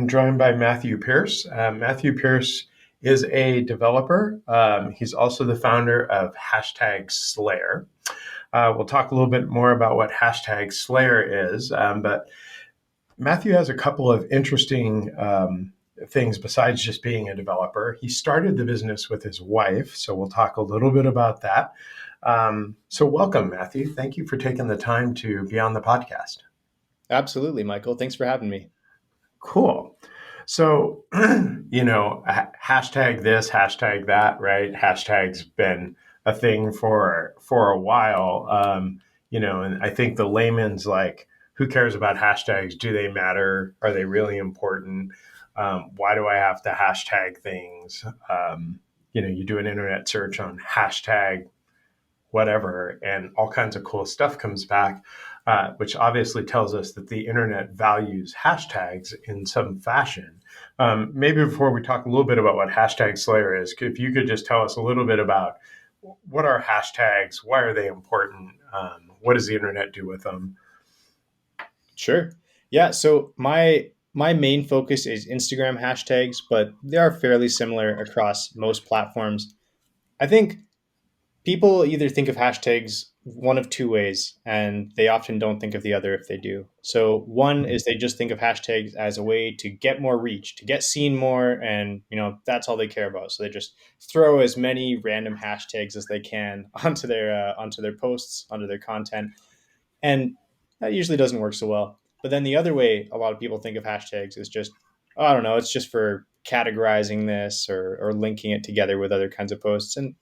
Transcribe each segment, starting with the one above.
joined by Matthew Pierce. Matthew Pierce is a developer. He's also the founder of Hashtag Slayer. We'll talk a little bit more about what Hashtag Slayer is, but Matthew has a couple of interesting things besides just being a developer. He started the business with his wife, so we'll talk a little bit about that. So welcome, Matthew. Thank you for taking the time to be on the podcast. Absolutely, Michael. Thanks for having me. Cool. So, hashtag this, hashtag that, right? Hashtag's been a thing for a while. And I think the layman's like, who cares about hashtags? Do they matter? Are they really important? Why do I have to hashtag things? You do an internet search on hashtag whatever, and all kinds of cool stuff comes back, which obviously tells us that the internet values hashtags in some fashion. Maybe before we talk a little bit about what Hashtag Slayer is, if you could just tell us a little bit about what are hashtags, why are they important, what does the internet do with them? Sure. Yeah. So my main focus is Instagram hashtags, but they are fairly similar across most platforms. I think people either think of hashtags one of two ways, and they often don't think of the other if they do. So one is they just think of hashtags as a way to get more reach, to get seen more, and that's all they care about. So they just throw as many random hashtags as they can onto their posts, onto their content, and that usually doesn't work so well. But then the other way a lot of people think of hashtags is just, oh, I don't know, it's just for categorizing this or linking it together with other kinds of posts. And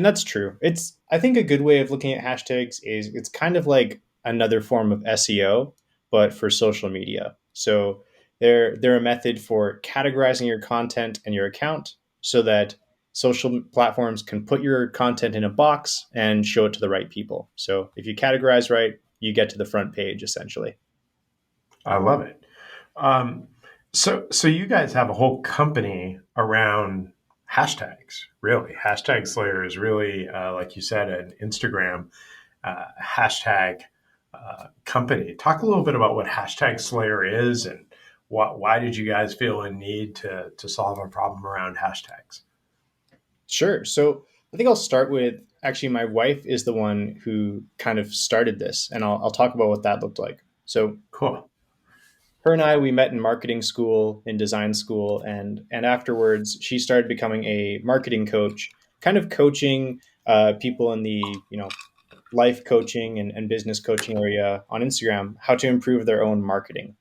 that's true. It's I think a good way of looking at hashtags is it's kind of like another form of SEO, but for social media. So they're a method for categorizing your content and your account so that social platforms can put your content in a box and show it to the right people. So if you categorize right, you get to the front page essentially. I love it. Um, so you guys have a whole company around hashtags, really. Hashtag Slayer is really, like you said, an Instagram hashtag company. Talk a little bit about what Hashtag Slayer is and why did you guys feel a need to solve a problem around hashtags? Sure. So I think I'll start with actually my wife is the one who kind of started this, and I'll talk about what that looked like. So Cool. her and I we met in marketing school, in design school, and afterwards she started becoming a marketing coach, kind of coaching people in the life coaching and business coaching area on Instagram how to improve their own marketing.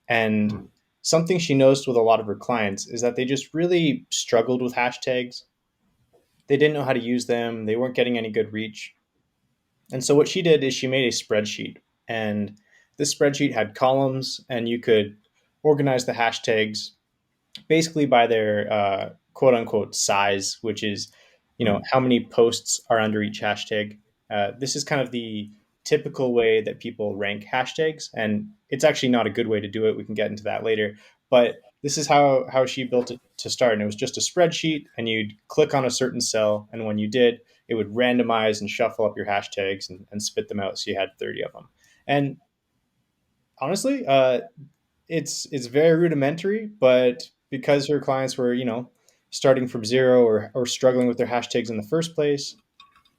And Hmm. something she noticed with a lot of her clients is that they just really struggled with hashtags. They didn't know how to use them. They weren't getting any good reach. And so what she did is she made a spreadsheet, and this spreadsheet had columns, and you could organize the hashtags basically by their quote unquote size, which is Hmm. how many posts are under each hashtag. This is kind of the typical way that people rank hashtags, and it's actually not a good way to do it. We can get into that later, but this is how she built it to start, and it was just a spreadsheet, and you'd click on a certain cell, and when you did, it would randomize and shuffle up your hashtags and spit them out, so you had 30 of them. And honestly, it's very rudimentary, but because her clients were starting from zero or struggling with their hashtags in the first place,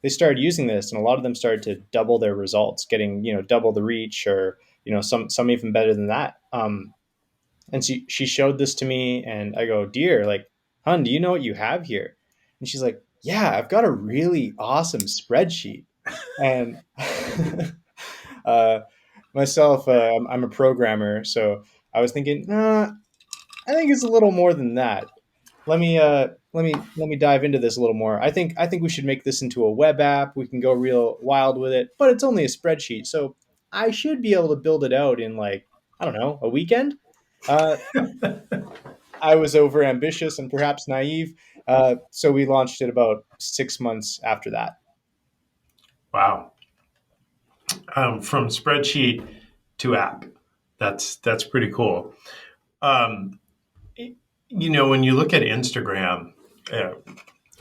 they started using this, and a lot of them started to double their results, getting double the reach, or some even better than that. And she showed this to me, and I go, dear, like, hun, do you know what you have here? And she's like, yeah, I've got a really awesome spreadsheet. And uh, myself, I'm a programmer, so I was thinking, nah, I think it's a little more than that. Let me dive into this a little more. I think we should make this into a web app. We can go real wild with it, but it's only a spreadsheet, so I should be able to build it out in, like, I don't know, a weekend. Uh, I was over ambitious and perhaps naive, so we launched it about 6 months after that. Wow. From spreadsheet to app. That's pretty cool. Um, when you look at Instagram uh,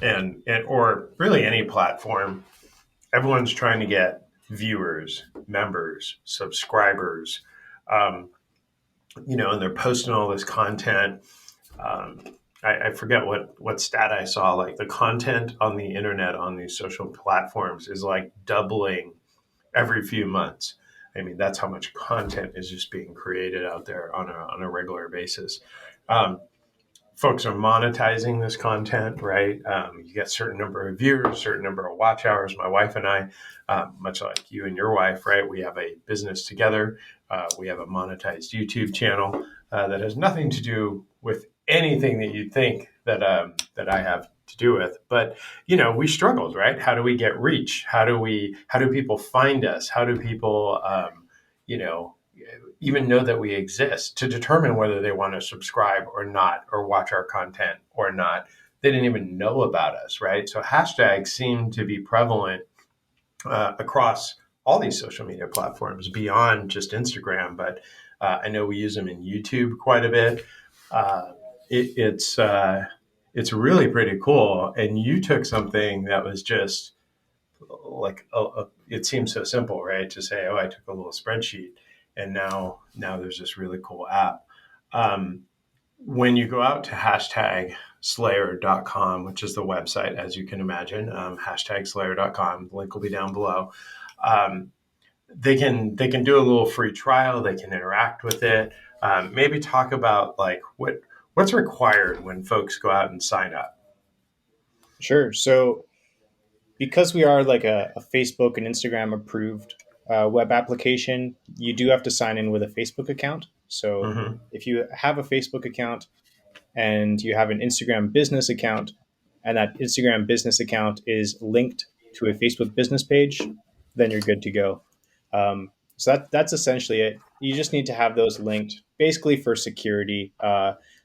and or really any platform, everyone's trying to get viewers, members, subscribers. Um, and they're posting all this content. Um, I forget what stat I saw. Like the content on the internet on these social platforms is like doubling every few months. I mean, that's how much content is just being created out there on a regular basis. Um, Folks are monetizing this content, right? You get a certain number of viewers, certain number of watch hours. My wife and I, much like you and your wife, right? We have a business together. We have a monetized YouTube channel that has nothing to do with anything that you'd think that I have to do with. But we struggled, right? How do we get reach? How do people find us? How do people, you know, even know that we exist to determine whether they want to subscribe or not, or watch our content or not. They didn't even know about us, right? So hashtags seem to be prevalent across all these social media platforms beyond just Instagram, but I know we use them in YouTube quite a bit. Uh, it's really pretty cool. And you took something that was just like it seems so simple, right? To say, oh, I took a little spreadsheet, and now there's this really cool app. Um, when you go out to hashtag slayer.com, which is the website, as you can imagine, hashtag slayer.com, the link will be down below. Um, they can do a little free trial. They can interact with it. Maybe talk about like what's required when folks go out and sign up. Sure. So because we are like a Facebook and Instagram approved web application, you do have to sign in with a Facebook account. So Mm-hmm. if you have a Facebook account and you have an Instagram business account, and that Instagram business account is linked to a Facebook business page, then you're good to go. So that's essentially it. You just need to have those linked, basically for security,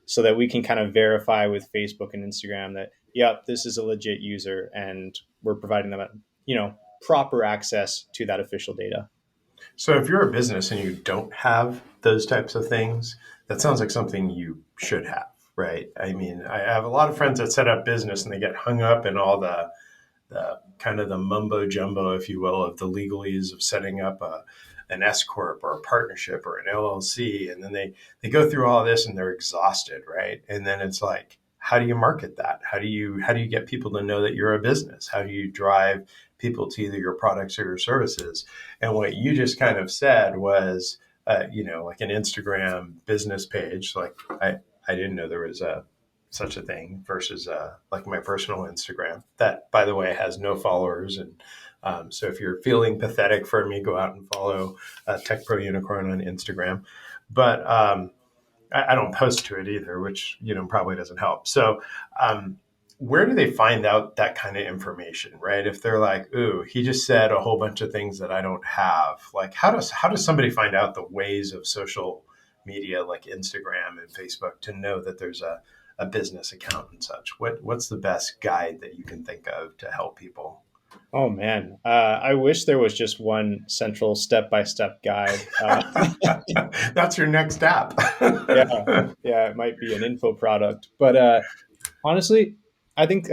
so that we can kind of verify with Facebook and Instagram that, yep, this is a legit user, and we're providing them, proper access to that official data. So if you're a business and you don't have those types of things, that sounds like something you should have, right? I mean, I have a lot of friends that set up business and they get hung up in all the kind of the mumbo jumbo, if you will, of the legalese of setting up an S corp or a partnership or an LLC, and then they go through all this and they're exhausted, right? And then it's like, how do you market that? How do you get people to know that you're a business? How do you drive people to either your products or your services? And what you just kind of said was, like an Instagram business page. Like I didn't know there was a such a thing versus like my personal Instagram that, by the way, has no followers. And so if you're feeling pathetic for me, go out and follow Tech Pro Unicorn on Instagram. But I don't post to it either, which probably doesn't help. So where do they find out that kind of information, right? If they're like, "Ooh, he just said a whole bunch of things that I don't have," like how does somebody find out the ways of social media like Instagram and Facebook to know that there's a business account and such? What's the best guide that you can think of to help people? Oh man, I wish there was just one central step-by-step guide. That's your next app. Yeah, yeah, it might be an info product, but honestly, I think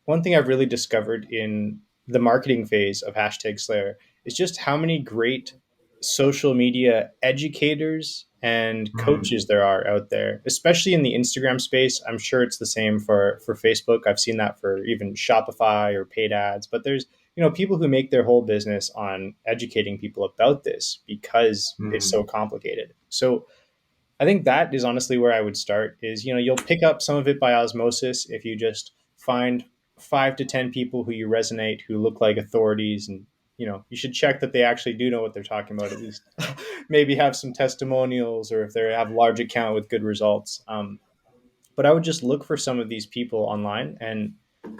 one thing I've really discovered in the marketing phase of hashtag Slayer is just how many great social media educators and Hmm. coaches there are out there, especially in the Instagram space. I'm sure it's the same for Facebook. I've seen that for even Shopify or paid ads, but there's people who make their whole business on educating people about this because it's so Hmm. complicated. So I think that is honestly where I would start is, you'll pick up some of it by osmosis if you just find 5 to 10 people who you resonate, who look like authorities, and you should check that they actually do know what they're talking about, at least maybe have some testimonials, or if they have a large account with good results. But I would just look for some of these people online and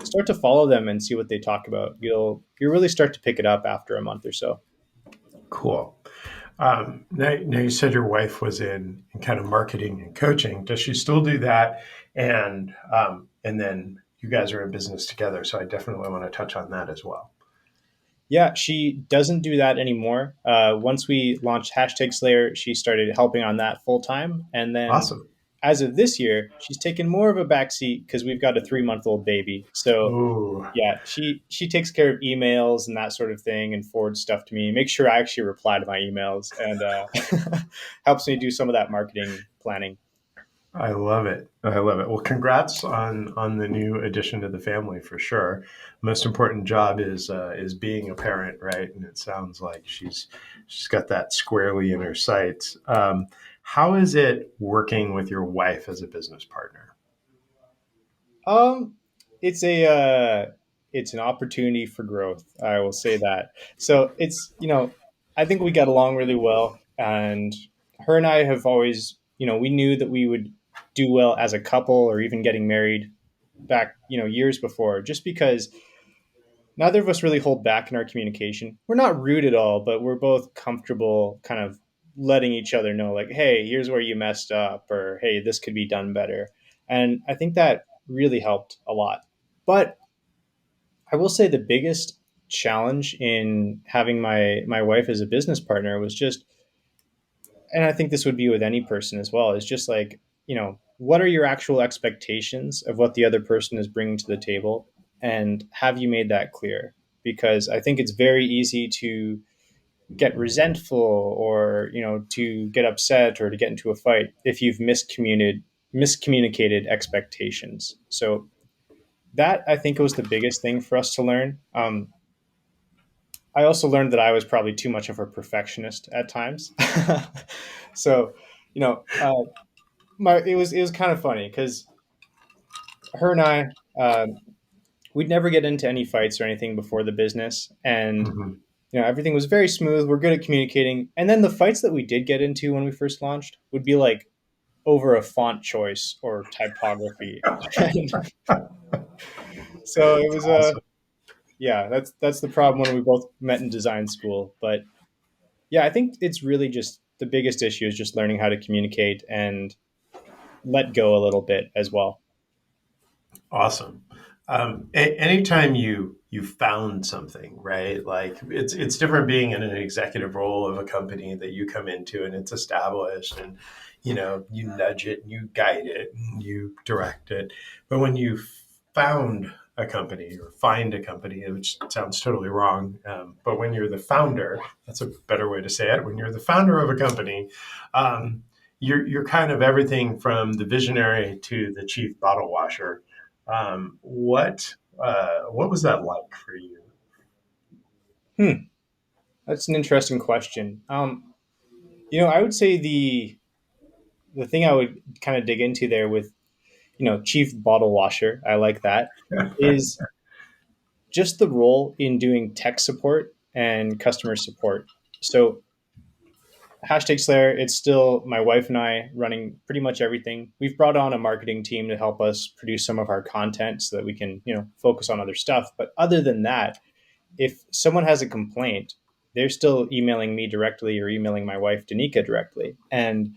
start to follow them and see what they talk about. You'll really start to pick it up after a month or so. Cool. Now you said your wife was in kind of marketing and coaching. Does she still do that? And then you guys are in business together, so I definitely want to touch on that as well. Yeah, she doesn't do that anymore. Once we launched hashtag Slayer, she started helping on that full time, and then Awesome. as of this year, she's taken more of a backseat because we've got a 3-month-old baby. So Ooh, yeah, she takes care of emails and that sort of thing and forwards stuff to me. Make sure I actually reply to my emails and helps me do some of that marketing planning. I love it. I love it. Well, congrats on the new addition to the family for sure. Most important job is being a parent, right? And it sounds like she's got that squarely in her sights. How is it working with your wife as a business partner? Um, it's a it's an opportunity for growth. I will say that. So it's I think we get along really well, and her and I have always we knew that we would do well as a couple, or even getting married back years before, just because neither of us really hold back in our communication. We're not rude at all, but we're both comfortable, kind of letting each other know, like, hey, here's where you messed up, or hey, this could be done better. And I think that really helped a lot. But I will say the biggest challenge in having my wife as a business partner was just, and I think this would be with any person as well, is just like, what are your actual expectations of what the other person is bringing to the table? And have you made that clear? Because I think it's very easy to get resentful, or, to get upset or to get into a fight if you've miscommunicated expectations. So that, I think, was the biggest thing for us to learn. I also learned that I was probably too much of a perfectionist at times. So, you know, uh, it was kind of funny because her and I, we'd never get into any fights or anything before the business, and Mhm. everything was very smooth. We're good at communicating, and then the fights that we did get into when we first launched would be like over a font choice or typography. And so it That's was awesome. yeah, that's the problem when we both met in design school. But yeah, I think it's really just the biggest issue is just learning how to communicate and let go a little bit as well. Awesome. Anytime you found something, right? Like it's different being in an executive role of a company that you come into and it's established, and you nudge it, and you guide it, and you direct it. But when you found a company or find a company, which sounds totally wrong, but when you're the founder, that's a better way to say it. When you're the founder of a company, um, you're kind of everything from the visionary to the chief bottle washer. What was that like for you? Hmm, that's an interesting question. I would say the thing I would kind of dig into there with chief bottle washer, I like that, is just the role in doing tech support and customer support. So hashtag Slayer, it's still my wife and I running pretty much everything. We've brought on a marketing team to help us produce some of our content so that we can, focus on other stuff. But other than that, if someone has a complaint, they're still emailing me directly or emailing my wife, Danica, directly. And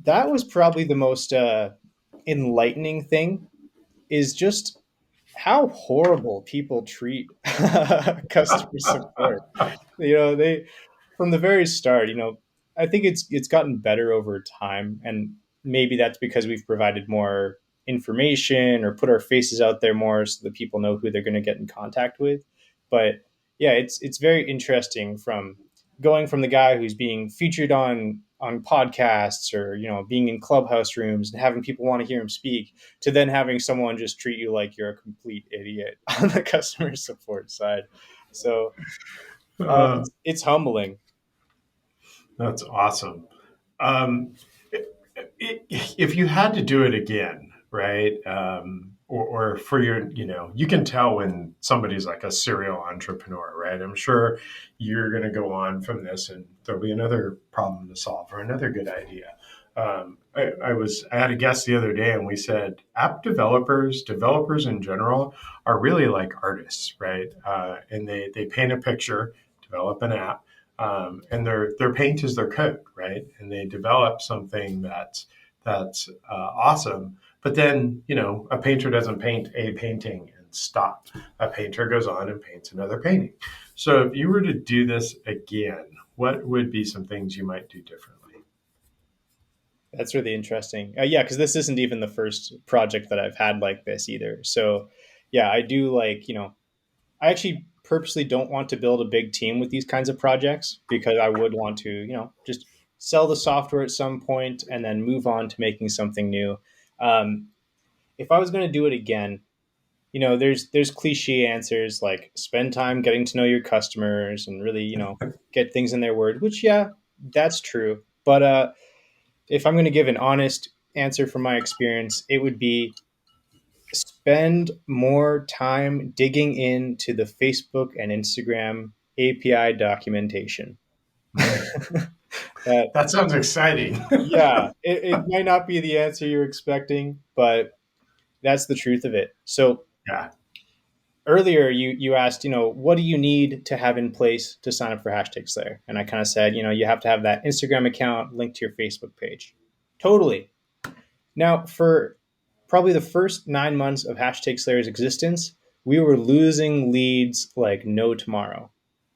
that was probably the most enlightening thing, is just how horrible people treat customer support. They, from the very start, I think it's gotten better over time, and maybe that's because we've provided more information or put our faces out there more so that people know who they're going to get in contact with. But yeah, it's very interesting, from going from the guy who's being featured on podcasts, or being in clubhouse rooms and having people want to hear him speak, to then having someone just treat you like you're a complete idiot on the customer support side. So Uh, it's humbling. that's awesome. Um, if you had to do it again, right? Or for your, you can tell when somebody's like a serial entrepreneur, right? I'm sure you're going to go on from this and there'll be another problem to solve or another good idea. I had a guest the other day and we said app developers in general are really like artists, right? And they paint a picture, develop an app, and their paint is their code, right? And they develop something that's awesome. But then a painter doesn't paint a painting and stop. A painter goes on and paints another painting. So if you were to do this again, what would be some things you might do differently? That's really interesting. Yeah, because this isn't even the first project that I've had like this either. So, yeah, I do like, I actually purposely don't want to build a big team with these kinds of projects because I would want to, just sell the software at some point and then move on to making something new. Um, if I was going to do it again, there's cliche answers like spend time getting to know your customers and really, get things in their word, which yeah, that's true. But if I'm going to give an honest answer from my experience, it would be spend more time digging into the Facebook and Instagram API documentation. Mm. That That sounds exciting. Yeah, it might not be the answer you're expecting, but that's the truth of it. So Yeah. earlier you asked, what do you need to have in place to sign up for Hashtag Slayer? And I kind of said, you have to have that Instagram account linked to your Facebook page. Totally. Now, for probably the first 9 months of Hashtag Slayer's existence, we were losing leads like no tomorrow.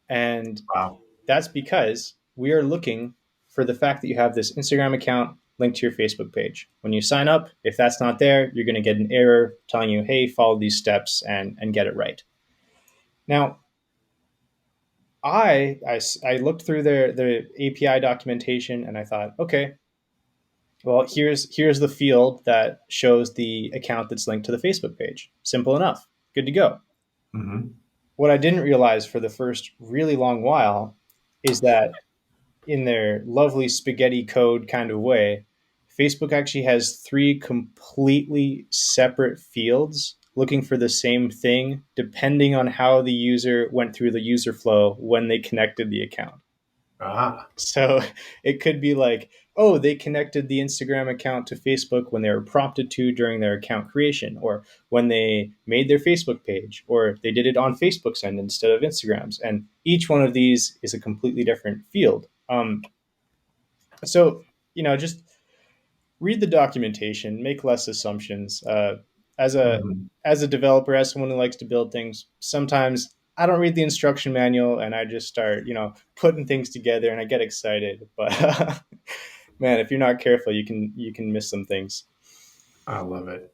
And Wow. that's because we are looking for the fact that you have this Instagram account linked to your Facebook page. When you sign up, if that's not there, you're going to get an error telling you, hey, follow these steps and get it right. Now, I looked through their API documentation and I thought, okay, well, here's the field that shows the account that's linked to the Facebook page. Simple enough. Good to go. Hmm. What I didn't realize for the first really long while is that in their lovely spaghetti code kind of way, Facebook actually has three completely separate fields looking for the same thing depending on how the user went through the user flow when they connected the account. Ah. So it could be like, oh, they connected the Instagram account to Facebook when they were prompted to during their account creation, or when they made their Facebook page, or they did it on Facebook's end instead of Instagram's. And each one of these is a completely different field. So, just read the documentation, make less assumptions. As a Mhm. as a developer, as someone who likes to build things, sometimes I don't read the instruction manual and I just start, putting things together and I get excited. But man, if you're not careful, you can miss some things. I love it.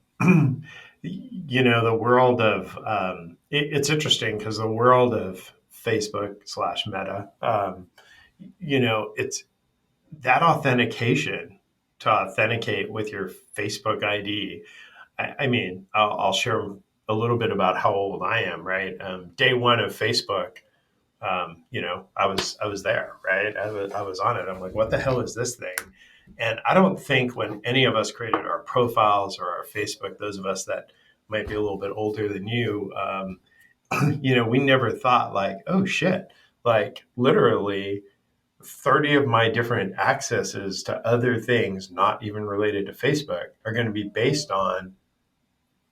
The world of it's interesting because the world of Facebook slash Meta, it's that authentication to authenticate with your Facebook ID. I mean, I'll share a little bit about how old I am. Right, day one of Facebook. I was there, right? I was on it. I'm like, what the hell is this thing? And I don't think when any of us created our profiles or our Facebook, those of us that might be a little bit older than you, we never thought like, oh shit, like literally 30 of my different accesses to other things, not even related to Facebook, are going to be based on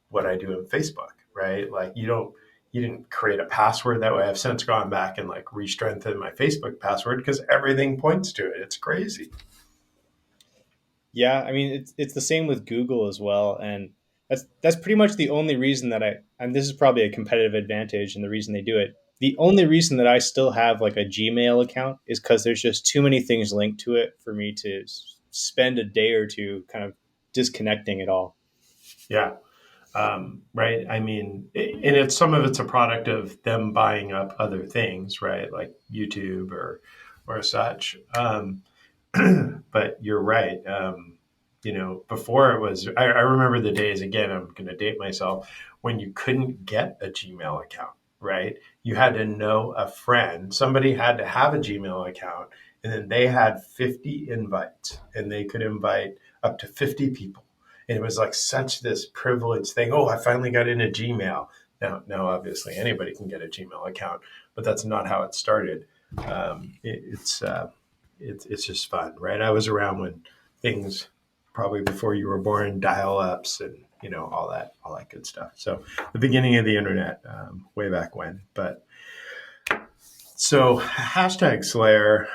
what I do in Facebook, right? Like you didn't create a password that way. I've since gone back and like re-strengthened my Facebook password because everything points to it. It's crazy. Yeah, I mean it's the same with Google as well, and that's pretty much the only reason that and this is probably a competitive advantage and the reason they do it. The only reason that I still have like a Gmail account is because there's just too many things linked to it for me to spend a day or two kind of disconnecting it all. Yeah. Right. I mean, and it's some of it's a product of them buying up other things, right? Like YouTube or such. But you're right. Before it was, I remember the days, again, I'm going to date myself, when you couldn't get a Gmail account, right? You had to know a friend. Somebody had to have a Gmail account, and then they had 50 invites, and they could invite up to 50 people. And it was like such this privileged thing. Oh, I finally got into Gmail. Now, obviously, anybody can get a Gmail account, but that's not how it started. It's just fun, right? I was around when things probably before you were born, dial ups and all that good stuff. So the beginning of the internet, way back when. But so hashtag Slayer.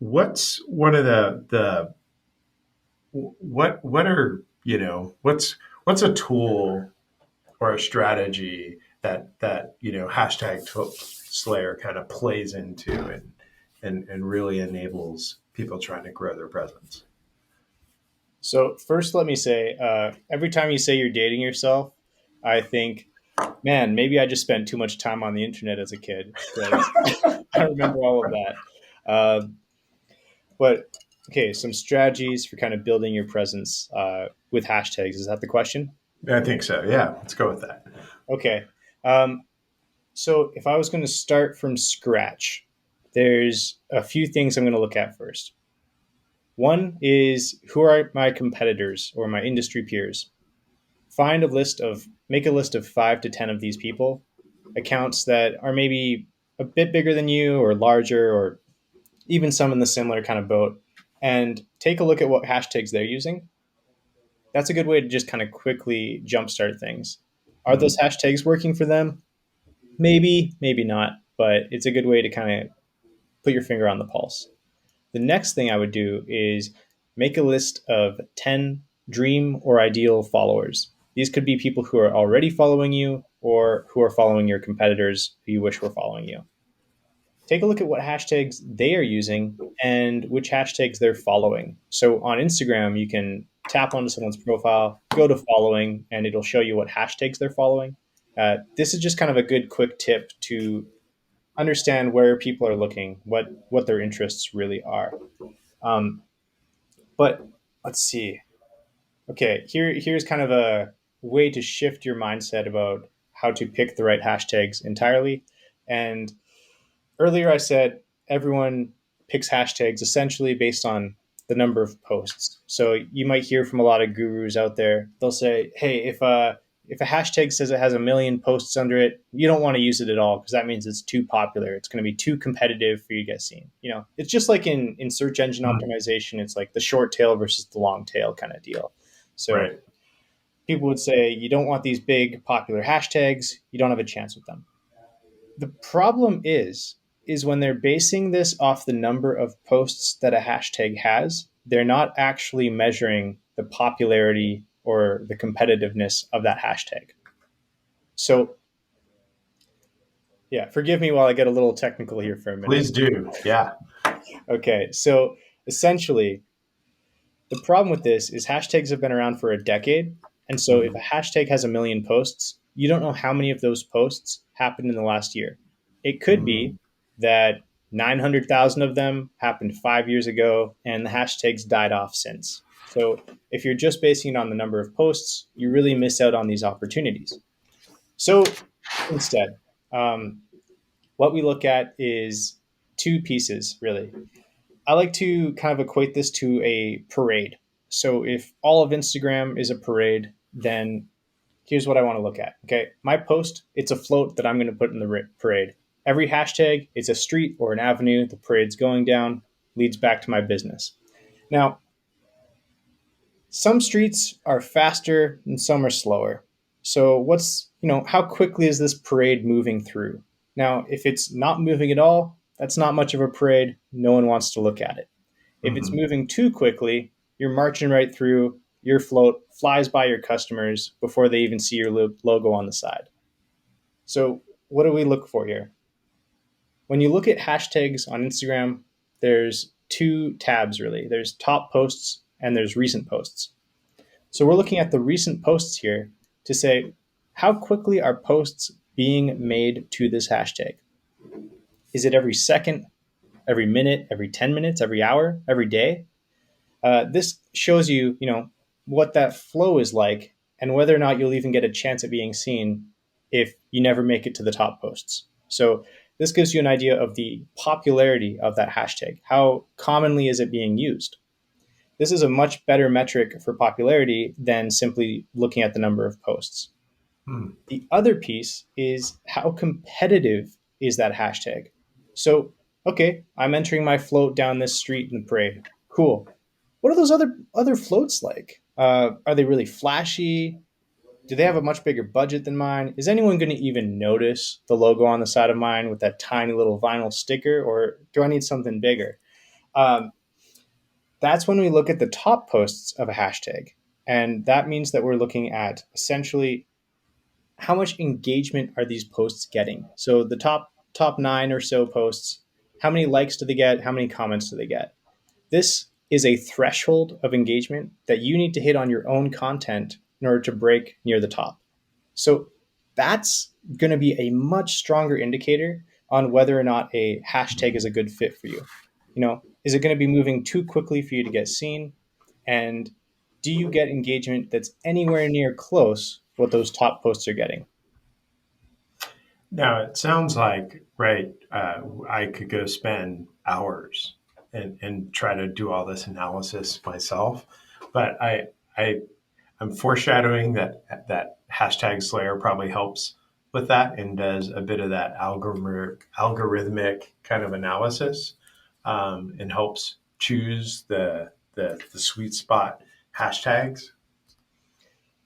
What's one of the what are what's a tool or a strategy that hashtag Slayer kind of plays into and really enables people trying to grow their presence. So first, let me say, every time you say you're dating yourself, I think, man, maybe I just spent too much time on the internet as a kid because I remember all of that. Uh, but okay, some strategies for kind of building your presence with hashtags. Is that the question? I think so. Yeah, let's go with that. Okay. Um, so if I was going to start from scratch, there's a few things I'm going to look at first. One is who are my competitors or my industry peers? Make a list of 5 to 10 of these people, accounts that are maybe a bit bigger than you or larger or even some in the similar kind of boat, and take a look at what hashtags they're using. That's a good way to just kind of quickly jumpstart things. Are those Mhm. hashtags working for them? Maybe, maybe not, but it's a good way to kind of put your finger on the pulse. The next thing I would do is make a list of 10 dream or ideal followers. These could be people who are already following you or who are following your competitors who you wish were following you. Take a look at what hashtags they are using and which hashtags they're following. So on Instagram, you can tap onto someone's profile, go to following, and it'll show you what hashtags they're following. This is just kind of a good quick tip to understand where people are looking, what their interests really are. Um, but let's see. Okay, here's kind of a way to shift your mindset about how to pick the right hashtags entirely. And earlier I said everyone picks hashtags essentially based on the number of posts. So you might hear from a lot of gurus out there. They'll say, "Hey, if a hashtag says it has a million posts under it, you don't want to use it at all because that means it's too popular. It's going to be too competitive for you to get seen." It's just like in search engine Mhm. optimization. It's like the short tail versus the long tail kind of deal. So Right. people would say you don't want these big popular hashtags. You don't have a chance with them. The problem is when they're basing this off the number of posts that a hashtag has, they're not actually measuring the popularity or the competitiveness of that hashtag. So, yeah, forgive me while I get a little technical here for a minute. Please do. Yeah. Okay, so essentially, the problem with this is hashtags have been around for a decade. And so if a Mhm. hashtag has a million posts, you don't know how many of those posts happened in the last year. It could be Mhm. that 900,000 of them happened 5 years ago and the hashtags died off since. So if you're just basing it on the number of posts, you really miss out on these opportunities. So instead, um, what we look at is two pieces, really. I like to kind of equate this to a parade. So if all of Instagram is a parade, then here's what I want to look at. Okay, my post, it's a float that I'm going to put in the parade. Every hashtag, it's a street or an avenue the parade's going down, leads back to my business. Now, some streets are faster and some are slower. So how quickly is this parade moving through? Now, if it's not moving at all, that's not much of a parade. No one wants to look at it. If it's Mhm. moving too quickly, you're marching right through, your float flies by your customers before they even see your logo on the side. So, what do we look for here? When you look at hashtags on Instagram, there's two tabs really. There's top posts and there's recent posts. So, we're looking at the recent posts here to say how quickly are posts being made to this hashtag? Is it every second, every minute, every 10 minutes, every hour, every day? This shows you, what that flow is like and whether or not you'll even get a chance at being seen if you never make it to the top posts. So this gives you an idea of the popularity of that hashtag. How commonly is it being used? This is a much better metric for popularity than simply looking at the number of posts. Mhm. The other piece is how competitive is that hashtag? So, okay, I'm entering my float down this street in the parade. Cool. What are those other floats like? Are they really flashy? Do they have a much bigger budget than mine? Is anyone going to even notice the logo on the side of mine with that tiny little vinyl sticker, or do I need something bigger? Um, that's when we look at the top posts of a hashtag, and that means that we're looking at essentially how much engagement are these posts getting. So the top 9 or so posts, how many likes do they get? How many comments do they get? This is a threshold of engagement that you need to hit on your own content in order to break near the top. So that's going to be a much stronger indicator on whether or not a hashtag is a good fit for you. Is it going to be moving too quickly for you to get seen? And do you get engagement that's anywhere near close what those top posts are getting? Now it sounds like, right, I could go spend hours and try to do all this analysis myself, but I'm foreshadowing that hashtag Slayer probably helps with that and does a bit of that algorithmic kind of analysis, and helps choose the sweet spot hashtags.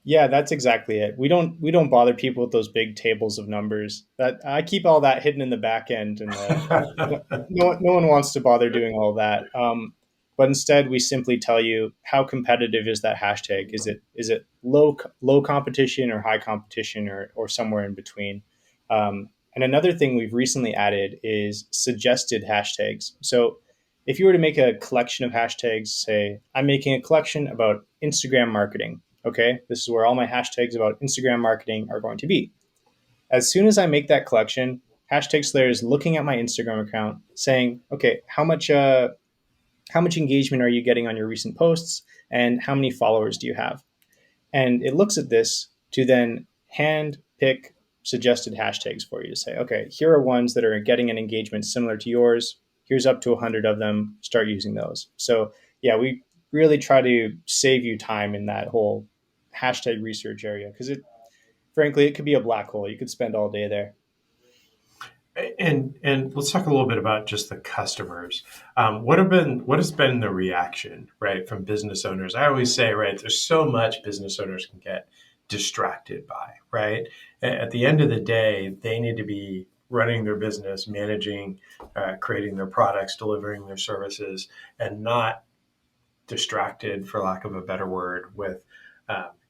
Yeah, that's exactly it. We don't bother people with those big tables of numbers. That I keep all that hidden in the back end, and no one wants to bother doing all that. But instead, we simply tell you how competitive is that hashtag. Is it low competition or high competition or somewhere in between? And another thing we've recently added is suggested hashtags. So if you were to make a collection of hashtags, say I'm making a collection about Instagram marketing. Okay, this is where all my hashtags about Instagram marketing are going to be. As soon as I make that collection, Hashtag Slayer is looking at my Instagram account, saying, okay, how much engagement are you getting on your recent posts, and how many followers do you have? And it looks at this to then hand pick suggested hashtags for you to say, okay, here are ones that are getting an engagement similar to yours. Here's up to 100 of them. Start using those. So, yeah, we really try to save you time in that whole hashtag research area because frankly, it could be a black hole. You could spend all day there. And let's talk a little bit about just the customers. What has been the reaction, right, from business owners? I always say, right, there's so much business owners can get distracted by, right. At the end of the day, they need to be running their business, managing, creating their products, delivering their services, and not distracted, for lack of a better word, with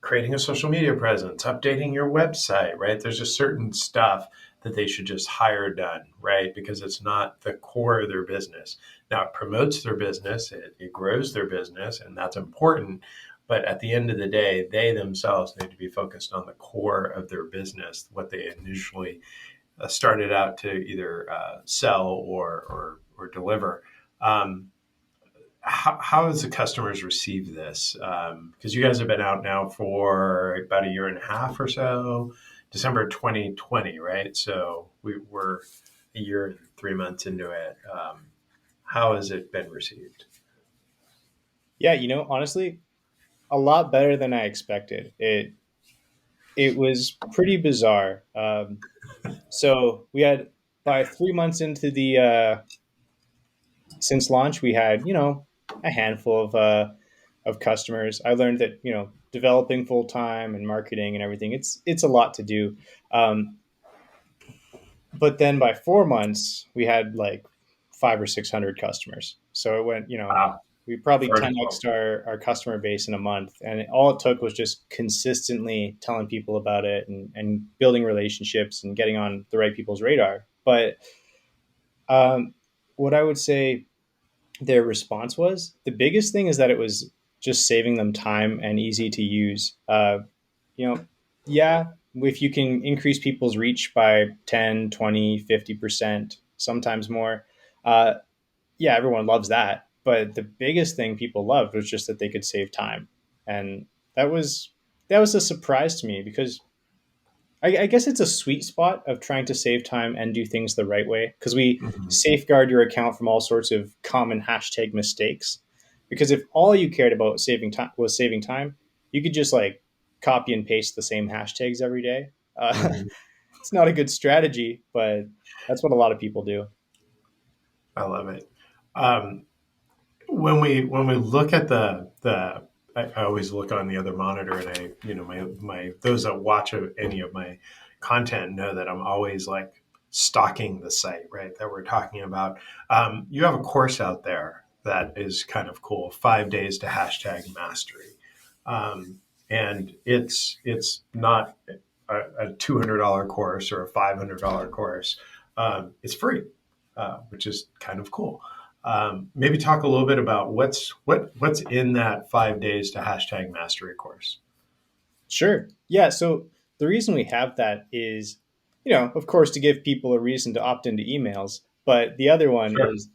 creating a social media presence, updating your website, right? There's just certain stuff that they should just hire done, right? Because it's not the core of their business. Now, it promotes their business, it grows their business, and that's important. But at the end of the day, they themselves need to be focused on the core of their business, what they initially started out to either sell or deliver. Um, how has the customers received this? Because you guys have been out now for about a year and a half or so, December 2020, right? So we were a year and 3 months into it. How has it been received? Yeah, honestly, a lot better than I expected. It was pretty bizarre. So we had by 3 months into the since launch, we had a handful of customers. I learned that developing full time and marketing and everything it's a lot to do. But then by 4 months, we had like 500 or 600 customers. So it went, Wow, we probably first of 10x all, our customer base in a month. And all it took was just consistently telling people about it and building relationships and getting on the right people's radar. But um, what I would say their response was the biggest thing is that it was just saving them time and easy to use. You know, yeah, if you can increase people's reach by 10, 20, 50%, sometimes more, uh, yeah, everyone loves that. But the biggest thing people loved was just that they could save time. And that was that was a surprise to me because I guess it's a sweet spot of trying to save time and do things the right way because we mhm. safeguard your account from all sorts of common hashtag mistakes. Because if all you cared about saving time, you could just like copy and paste the same hashtags every day. Mhm. It's not a good strategy, but that's what a lot of people do. I love it. Um, when we look at I always look on the other monitor, and my those that watch any of my content know that I'm always like stalking the site, right, that we're talking about. You have a course out there that is kind of cool, 5 days to hashtag mastery. And it's not a $200 course or a $500 course. It's free, which is kind of cool. Maybe talk a little bit about what's in that 5 days to hashtag mastery course. Sure. Yeah. So the reason we have that is, of course, to give people a reason to opt into emails. But the other one Sure. is,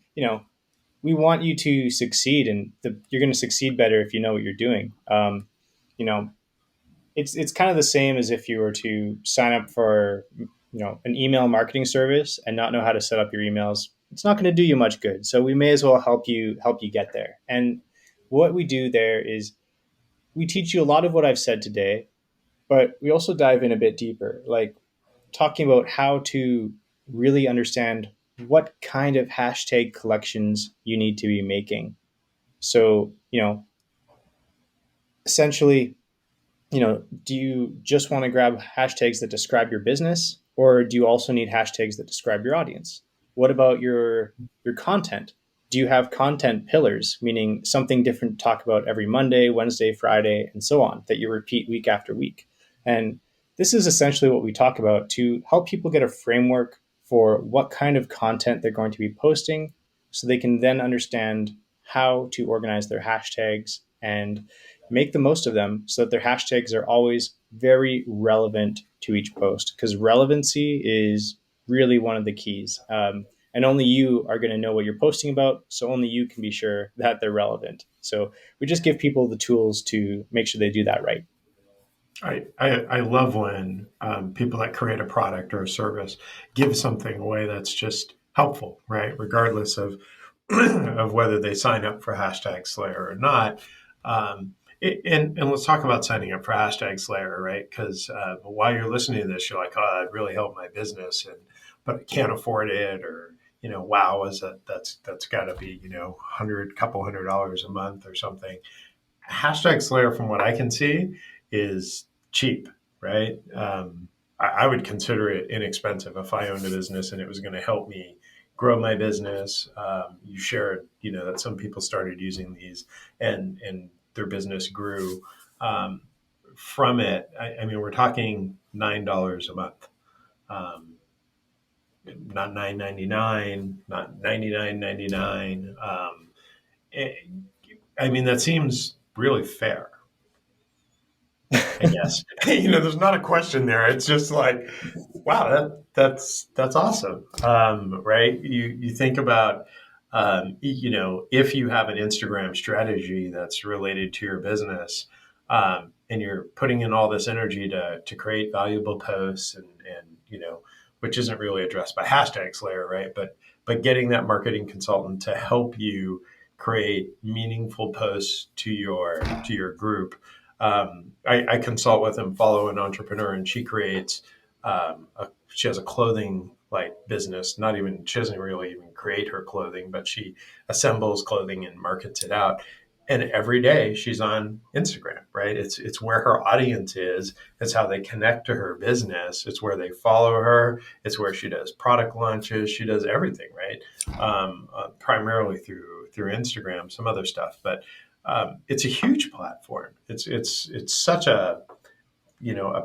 we want you to succeed, and you're going to succeed better if you know what you're doing. You know, it's kind of the same as if you were to sign up for, an email marketing service and not know how to set up your emails. It's not going to do you much good. So we may as well help you get there. And what we do there is we teach you a lot of what I've said today, but we also dive in a bit deeper, like talking about how to really understand what kind of hashtag collections you need to be making. So, essentially, do you just want to grab hashtags that describe your business, or do you also need hashtags that describe your audience? What about your content? Do you have content pillars, meaning something different to talk about every Monday, Wednesday, Friday, and so on, that you repeat week after week? And this is essentially what we talk about to help people get a framework for what kind of content they're going to be posting so they can then understand how to organize their hashtags and make the most of them so that their hashtags are always very relevant to each post, because relevancy is really one of the keys. And only you are going to know what you're posting about, so only you can be sure that they're relevant. So we just give people the tools to make sure they do that right. I love when people that create a product or a service give something away that's just helpful, right? Regardless of of whether they sign up for hashtag Slayer or not. And let's talk about signing up for hashtag Slayer, right? Because while you're listening to this, you're like, oh, it really helped my business, but I can't afford it, or wow, is that's got to be couple $100 a month or something. Hashtag Slayer, from what I can see, is cheap, right? I would consider it inexpensive if I owned a business and it was going to help me grow my business. You shared, that some people started using these and their business grew from it. I mean, we're talking $9 a month, um, not $9.99, not $99.99. I mean, that seems really fair, I guess. There's not a question there. It's just like, wow, that's awesome, right? You think about, if you have an Instagram strategy that's related to your business, and you're putting in all this energy to create valuable posts and which isn't really addressed by hashtag Slayer, right? But getting that marketing consultant to help you create meaningful posts to your group. I consult with and follow an entrepreneur, and she creates. She has a clothing like business. Not even she doesn't really even create her clothing, but she assembles clothing and markets it out. And every day she's on Instagram, right? It's where her audience is. It's how they connect to her business. It's where they follow her. It's where she does product launches. She does everything, right? Primarily through Instagram, some other stuff, but it's a huge platform. It's such a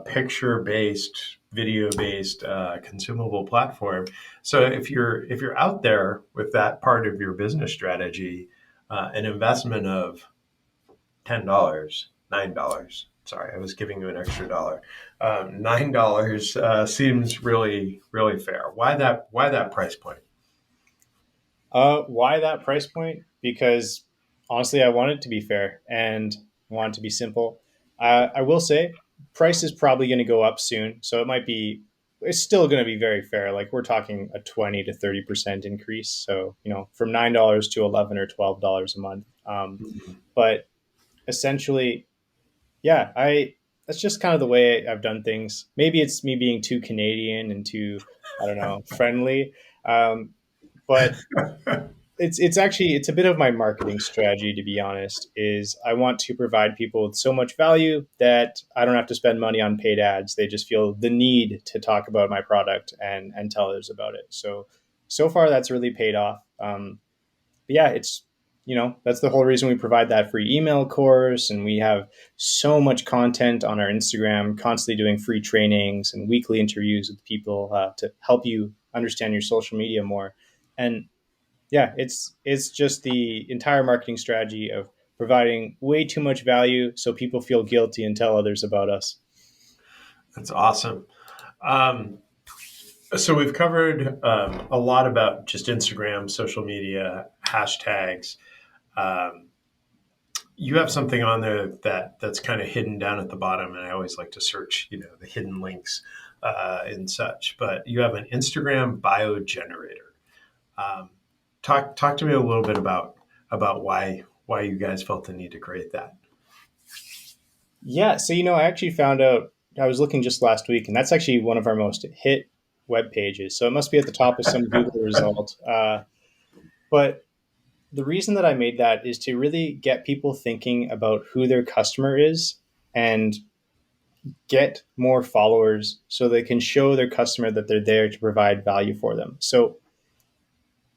picture based, video based, consumable platform. So if you're out there with that part of your business strategy, an investment of $10, $9. Sorry, I was giving you an extra dollar. $9 seems really, really fair. Why that price point? Why that price point? Because honestly, I want it to be fair and I want it to be simple. I will say price is probably going to go up soon, so it's still going to be very fair. Like we're talking a 20 to 30% increase. So from $9 to 11 or $12 a month. But essentially, yeah, I that's just kind of the way I've done things. Maybe it's me being too Canadian and too, I don't know, friendly. But it's a bit of my marketing strategy, to be honest. Is I want to provide people with so much value that I don't have to spend money on paid ads. They just feel the need to talk about my product and tell others about it. So far that's really paid off. But yeah, it's that's the whole reason we provide that free email course, and we have so much content on our Instagram, constantly doing free trainings and weekly interviews with people to help you understand your social media more. And Yeah, it's just the entire marketing strategy of providing way too much value so people feel guilty and tell others about us. That's awesome. Um, so we've covered a lot about just Instagram, social media, hashtags. Um, you have something on there that's kind of hidden down at the bottom, and I always like to search, the hidden links and such. But you have an Instagram bio generator. Um, talk to me a little bit about why you guys felt the need to create that. Yeah, so I actually found out I was looking just last week, and that's actually one of our most hit web pages. So it must be at the top of some Google result. But the reason that I made that is to really get people thinking about who their customer is and get more followers so they can show their customer that they're there to provide value for them. So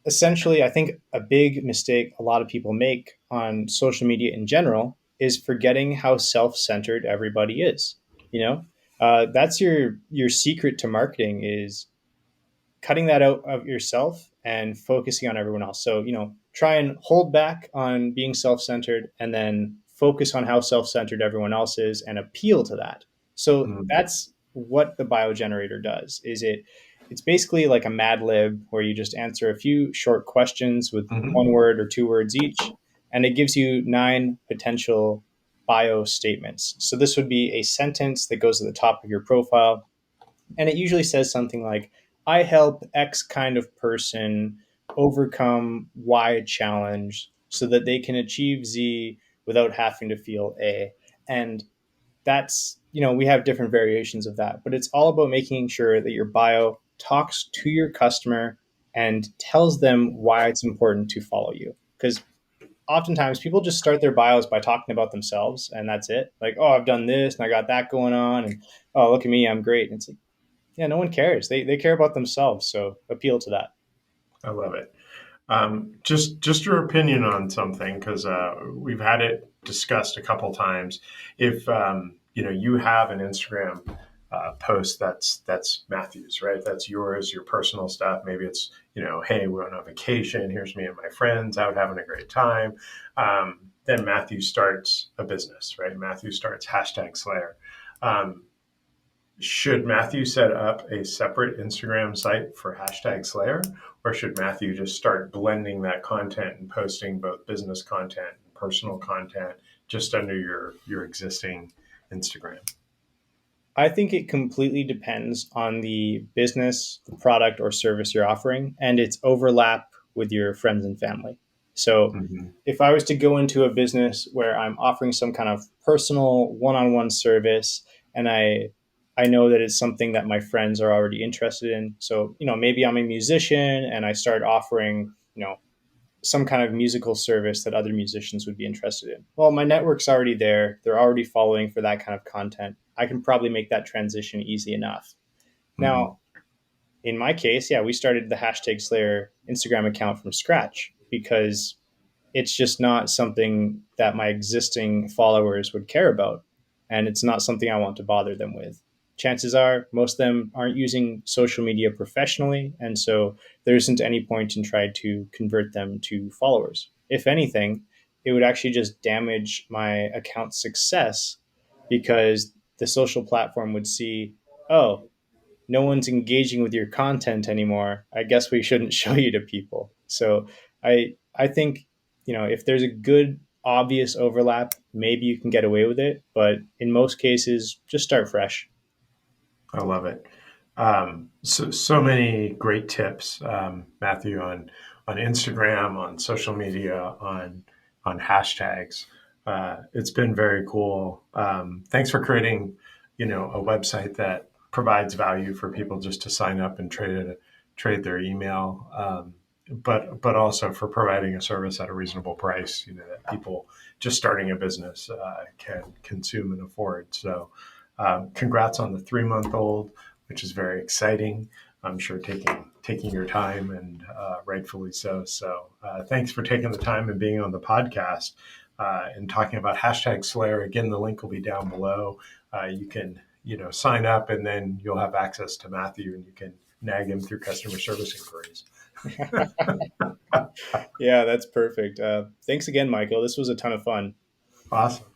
essentially, I think a big mistake a lot of people make on social media in general is forgetting how self-centered everybody is. You know, that's your secret to marketing is cutting that out of yourself and focusing on everyone else. So, try and hold back on being self centered and then focus on how self centered everyone else is and appeal to that. So Mm-hmm. that's what the biogenerator does is it's basically like a Mad Lib where you just answer a few short questions with Mm-hmm. one word or two words each, and it gives you 9 potential bio statements. So this would be a sentence that goes at the top of your profile, and it usually says something like, I help X kind of person overcome Y challenge so that they can achieve Z without having to feel A. And that's, we have different variations of that, but it's all about making sure that your bio talks to your customer and tells them why it's important to follow you. Because oftentimes people just start their bios by talking about themselves and that's it. Like, oh, I've done this and I got that going on. And oh, look at me, I'm great. And it's like, yeah, no one cares. They care about themselves. So appeal to that. I love it. Just your opinion on something because we've had it discussed a couple times. If you have an Instagram post that's Matthew's, right? That's yours, your personal stuff. Maybe it's hey, we're on a vacation. Here's me and my friends out having a great time. Then Matthew starts a business, right? Matthew starts hashtag Slayer. Um, should Matthew set up a separate Instagram site for hashtag Slayer, or should Matthew just start blending that content and posting both business content and personal content just under your existing Instagram? I think it completely depends on the business, the product or service you're offering, and its overlap with your friends and family. So, Mm-hmm. if I was to go into a business where I'm offering some kind of personal one-on-one service, and I know that it's something that my friends are already interested in. So, maybe I'm a musician and I start offering, some kind of musical service that other musicians would be interested in. Well, my network's already there. They're already following for that kind of content. I can probably make that transition easy enough. Mm-hmm. Now, in my case, yeah, we started the hashtag Slayer Instagram account from scratch because it's just not something that my existing followers would care about. And it's not something I want to bother them with. Chances are most of them aren't using social media professionally. And so there isn't any point in trying to convert them to followers. If anything, it would actually just damage my account success because the social platform would see, oh, no one's engaging with your content anymore. I guess we shouldn't show you to people. So I think, if there's a good obvious overlap, maybe you can get away with it. But in most cases, just start fresh. I love it. So many great tips, Matthew, on Instagram, on social media, on hashtags. It's been very cool. Thanks for creating, a website that provides value for people just to sign up and trade their email. But also for providing a service at a reasonable price, that people just starting a business can consume and afford. So congrats on the 3 month old, which is very exciting. I'm sure taking your time and rightfully so. So thanks for taking the time and being on the podcast and talking about hashtag Slayer. Again, the link will be down below. You can sign up and then you'll have access to Matthew and you can nag him through customer service inquiries. Yeah, that's perfect. Thanks again, Michael. This was a ton of fun. Awesome.